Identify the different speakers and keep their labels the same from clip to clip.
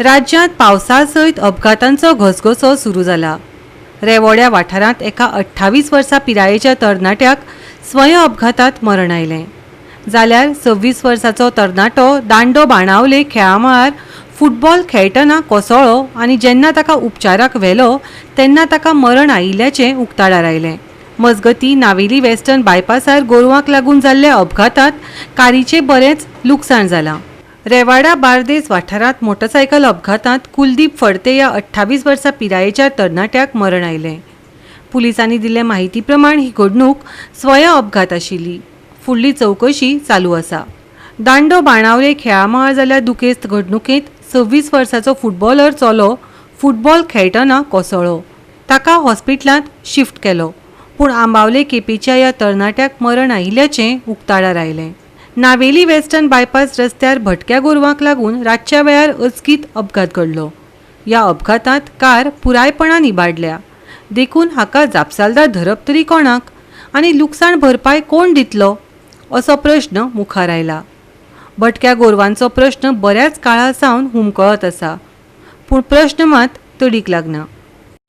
Speaker 1: राज्यांत पावसा सयत अपघातांचो घसघसो सुरू जाला। रेवोड्या वाठारांत एका 28 वर्सां पिरायेच्या तरणाट्याक स्वयं अपघातात मरण आयलें। जाल्यार 26 वर्सांचो तरणाटो दांडो बाणावले खेळामळार फुटबॉल खेळटना कोसळ्ळो आनी जेन्ना ताका उपचाराक व्हेलो तेन्ना ताका मरण आयिल्ल्याचें उक्ताडार आयलें। मजगतीं नावेली वेस्टर्न बायपासार गोरवांक लागून जाल्ल्या अपघातांत कारीचें बरेंच लुकसाण जालां। रेवाडा बार्देस वाठारांत मोटरसायकल अपघातांत कुलदीप फडते ह्या 28 वर्सां पिरायेच्या तरणाट्याक मरण आयलें। पुलिसांनी दिल्ले माहिती प्रमाण ही घडणूक स्वयं अपघात आशिल्ली। फुडली चवकशी चालू आसा। दांडो बाणावले खेळामळार जाल्ल्या दुखेस्त घडणुकेंत 26 वर्सांचो फुटबॉलर चलो फुटबॉल खेळटना कोसळ्ळो। ताका हॉस्पिटलांत शिफ्ट केलो, पूण आंबावले केपेच्या ह्या तरणाट्याक मरण आयिल्ल्याचें उक्ताडार आयलें। नावेली वेस्टर्न बायपास रस्त्यार भटक्या गोरवांक लागून रातच्या वेळार अचकीत अपघात घडलो। ह्या अपघातांत कार पुरायपणान इबाडल्या। देखून हाका जापसालदार धरप तरी कोणाक आनी लुकसाण भरपाय कोण दितलो असो प्रश्न मुखार आयला। भटक्या गोरवांचो प्रश्न बऱ्याच काळा सावन हुमकळत आसा, पूण प्रश्न मात तडीक लागना।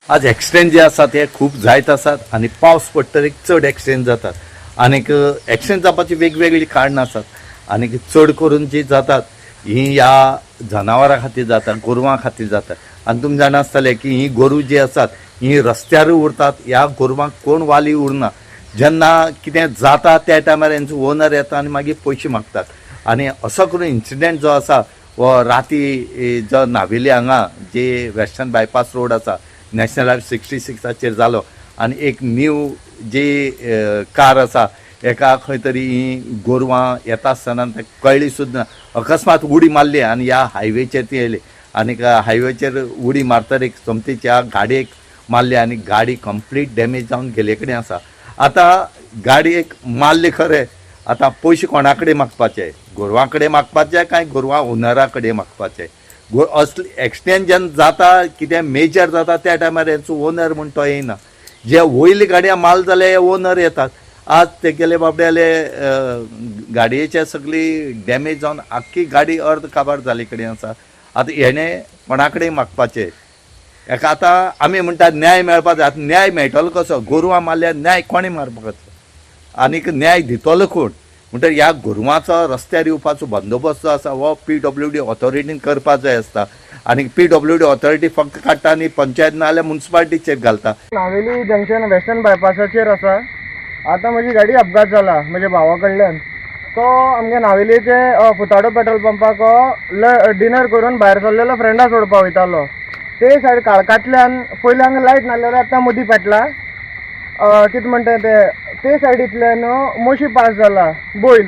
Speaker 2: आज एक्सिडेंट जे आसा ते खूब जायत आसात आनी पावस पडटरीक चड एक्सिडेंट जातात। आनीक एक्सिडेंट जावपाची वेगवेगळी कारणां आसात आनीक चड करून जी जातात ही ह्या जनावरां खातीर जाता, गोरवां खातीर जाता। आनी तुमी जाणा आसतले की ही गोरू जी आसात ही रस्त्यार उरतात, ह्या गोरवांक कोण वाली उरना। जेन्ना कितें जाता त्या टायमार हेंचो ओनर येता आनी मागीर पयशे मागतात। आनी असो करून इन्सिडेंट जो आसा वो राती जो नावेली हांगा जे वेस्टर्न बायपास रोड आसा नॅशनल हायवे 66 जालो आनी एक न्यू जी कार आसा एका खंय तरी ही गोरवां येता आसतना कळ्ळी सुद्दां अकस्मात उडी मारली आनी ह्या हायवेचेर ती येयली आनीक हायवेचेर उडी मारतरीक सोमतीच्या गाडयेक मारली आनी गाडी कंप्लीट डॅमेज जावन गेले कडेन आसा। आतां गाडयेक मारले खरें, आतां पयशे कोणा कडेन मागपाचे? गोरवां कडेन मागपाचे काय गोरवां ओनरा कडेन मागपाचे? असले एक्सिडेंट जेन्ना जाता कितें मेजर जाता त्या टायमार हेचो ओनर म्हूण तो येयना। जे वयले गाडया माल जाले ओनर येतात। आज ते गेले बाबड्याले गाडयेचे सगळी डॅमेज जावन आख्खी गाडी अर्द काबार जाले कडेन आसा। आतां हेणें कोणा कडेन मागपाचें? हेका आतां आमी म्हणटात न्याय मेळपा जाय। आतां न्याय मेळटलो कसो? गोरवां मारल्यार न्याय कोणें मारपाचो आनीक न्याय दितलो कोण? म्हणटकीर ह्या गोरवांचो रस्त्यार येवपाचो बंदोबस्त जो आसा हो PWD ऑथॉरिटीन करपाक जाय आसता। आनी PWD ऑथॉरिटी फक्त काडटा आनी पंचायत ना जाल्यार म्युन्सिपालिटीचेर घालता।
Speaker 3: नावेली जंक्शन वेस्टर्न बायपासाचेर आसा। आतां म्हजी गाडी अपघात जाला म्हज्या भावा कडल्यान। तो आमगे नावेलीचे फुताडो पेट्रोल पंपाक डिनर करून भायर सरलेलो फ्रेंडा सोडपाक वयतालो। ते सायड काळखांतल्यान पयलीं हांगा लायट नासलेलो आतां मदीं पेटला। कितें म्हणटा ते सायडींतल्यान मोशी पास जाला, बैल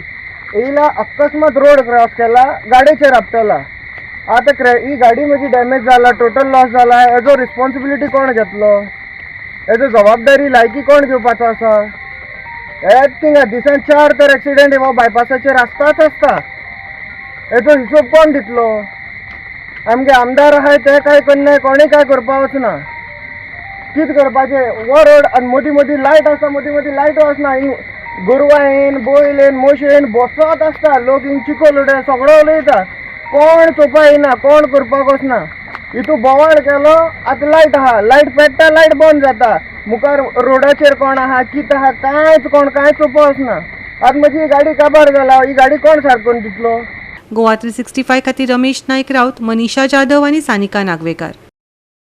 Speaker 3: येयला अकस्मात रोड क्रॉस केला, गाडयेचेर आपटला। आतां ही गाडी म्हजी डॅमेज जाला, टोटल लॉस जाला। हेजो रिस्पॉन्सिबिलिटी कोण घेतलो? हेजो जबाबदारी लायकी कोण घेवपाचो आसा? थिंगा दिसान 4 तर एक्सिडेंट हो बायपासाचेर आसताच आसता। हेजो हिशोब कोण दितलो? आमगे आमदार आहाय ते काय करनाय, कोणें काय करपाक वचना। कितें करपाचें? वो रोड आनी मदीं मदीं लायट आसा, मदीं मदीं लायट वचना। गोरवां येन, बैल येन, मोश येन बसत आसता। लोक हिंग चिकोल उडय सगळो उलयता, कोण चोवपा येना, कोण करपाक वचना। हितू बोवाळ केलो, आतां लायट आहा, लायट पेट्टा, लायट बंद जाता। मुखार रोडाचेर कोण आहा, कितें आहा कांय चोवपा वचना। आतां म्हजी गाडी काबार जाला, ही गाडी कोण सारको करून दितलो?
Speaker 1: गोवा 365 खातीर रमेश नायक राउत, मनीषा जाधव आनी सानिका नागवेकर।